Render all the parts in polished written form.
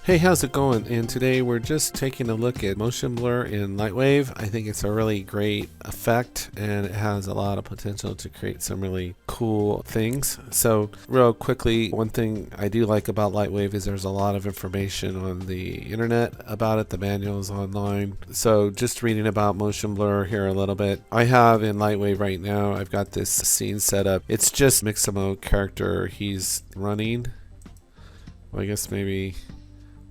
Hey, how's it going? And today we're just taking a look at motion blur in LightWave. I think it's a really great effect and it has a lot of potential to create some really cool things. So real quickly, one thing I do like about LightWave is there's a lot of information on the internet about it. The manuals online. So just reading about motion blur here a little bit. I have in LightWave right now, I've got this scene set up. It's just Mixamo character. He's running. Well, I guess maybe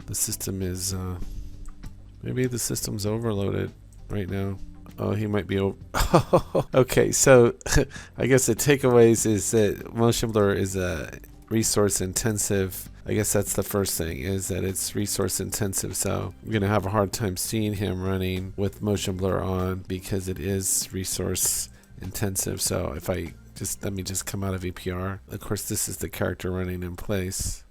the system is, maybe the system's overloaded right now. Oh, he might be okay, so I guess the takeaways is that motion blur is a resource intensive. I guess that's the first thing, is that it's resource intensive. So I'm going to have a hard time seeing him running with motion blur on because it is resource intensive. So if I just, let me just come out of VPR. Of course, this is the character running in place.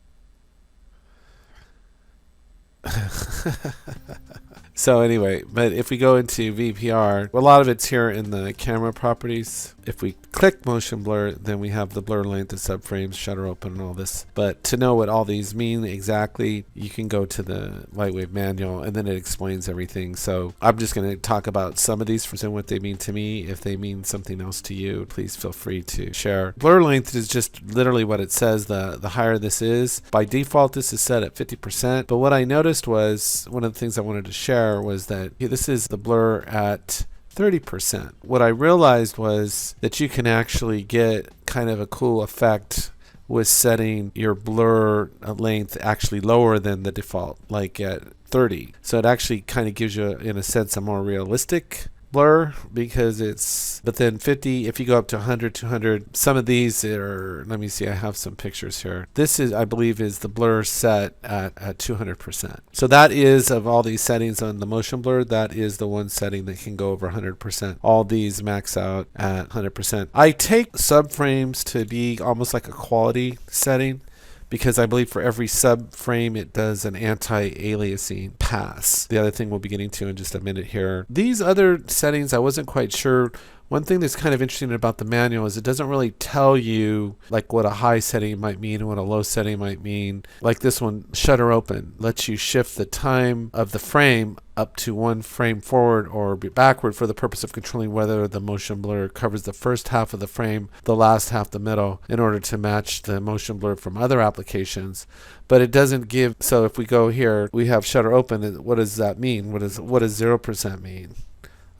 So anyway, but if we go into VPR, a lot of it's here in the camera properties. If we click motion blur, then we have the blur length, the subframes, shutter open, and all this. But to know what all these mean exactly, you can go to the LightWave manual and then it explains everything. So I'm just going to talk about some of these and what they mean to me. If they mean something else to you, please feel free to share. Blur length is just literally what it says. The higher this is, by default this is set at 50%. But what I noticed was, one of the things I wanted to share was that this is the blur at 30%. What I realized was that you can actually get kind of a cool effect with setting your blur length actually lower than the default, like at 30. So it actually kind of gives you, in a sense, a more realistic blur, because it's, but then 50, if you go up to 100, 200, some of these are, let me see, I have some pictures here. This is, I believe, is the blur set at 200%. So that is, of all these settings on the motion blur, that is the one setting that can go over 100%. All these max out at 100%. I take subframes to be almost like a quality setting, because I believe for every subframe it does an anti-aliasing pass. The other thing we'll be getting to in just a minute here. These other settings I wasn't quite sure. One thing that's kind of interesting about the manual is it doesn't really tell you like what a high setting might mean and what a low setting might mean. Like this one, shutter open, lets you shift the time of the frame up to one frame forward or backward for the purpose of controlling whether the motion blur covers the first half of the frame, the last half the middle, in order to match the motion blur from other applications. But it doesn't give, so if we go here, we have shutter open. What does that mean? What does 0% mean?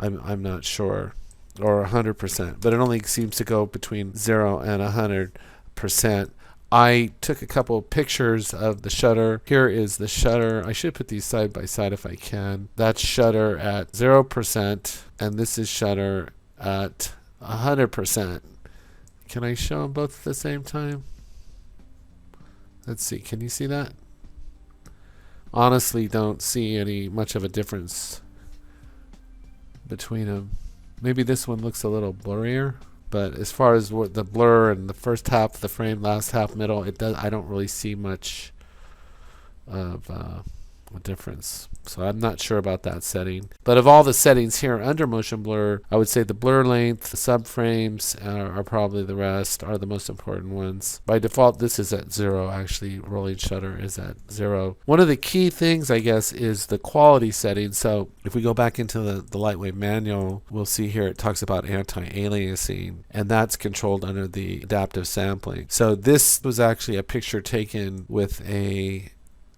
I'm not sure. Or 100%, but it only seems to go between 0 and 100%. I took a couple of pictures of the shutter. Here is the shutter. I should put these side by side if I can. That's shutter at 0%, and this is shutter at 100%. Can I show them both at the same time? Let's see. Can you see that? Honestly, don't see any much of a difference between them. Maybe this one looks a little blurrier, but as far as what the blur and the first half of the frame, last half, middle, it does. I don't really see much of a difference. So I'm not sure about that setting. But of all the settings here under motion blur, I would say the blur length, the subframes are probably the rest, are the most important ones. By default, this is at 0. Actually, rolling shutter is at 0. One of the key things, I guess, is the quality setting. So if we go back into the LightWave manual, we'll see here it talks about anti-aliasing, and that's controlled under the adaptive sampling. So this was actually a picture taken with a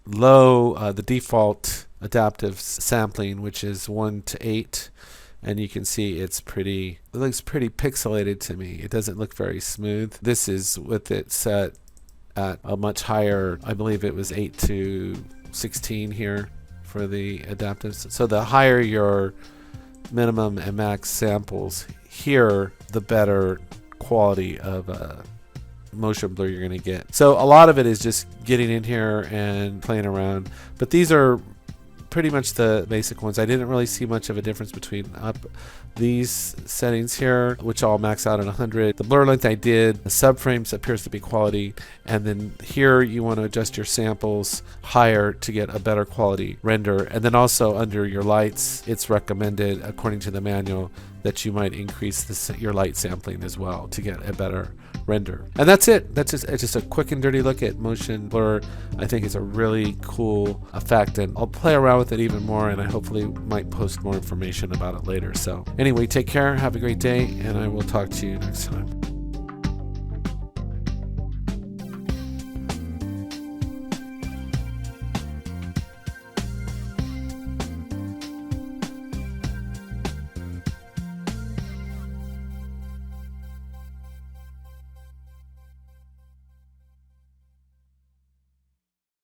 low, the default adaptive sampling, which is 1 to 8, and you can see it looks pretty pixelated to me. It doesn't look very smooth. This is with it set at a much higher, I believe it was 8 to 16 here for the adaptive. So the higher your minimum and max samples here, the better quality of motion blur you're going to get. So a lot of it is just getting in here and playing around, but these are pretty much the basic ones. I didn't really see much of a difference between these settings here, which all max out at 100. The blur length I did. The subframes appears to be quality, and then here you want to adjust your samples higher to get a better quality render. And then also under your lights, it's recommended according to the manual that you might increase your light sampling as well to get a better render. And that's it. That's just a quick and dirty look at motion blur. I think it's a really cool effect, and I'll play around with it even more, and I hopefully might post more information about it later. So anyway, take care, have a great day, and I will talk to you next time.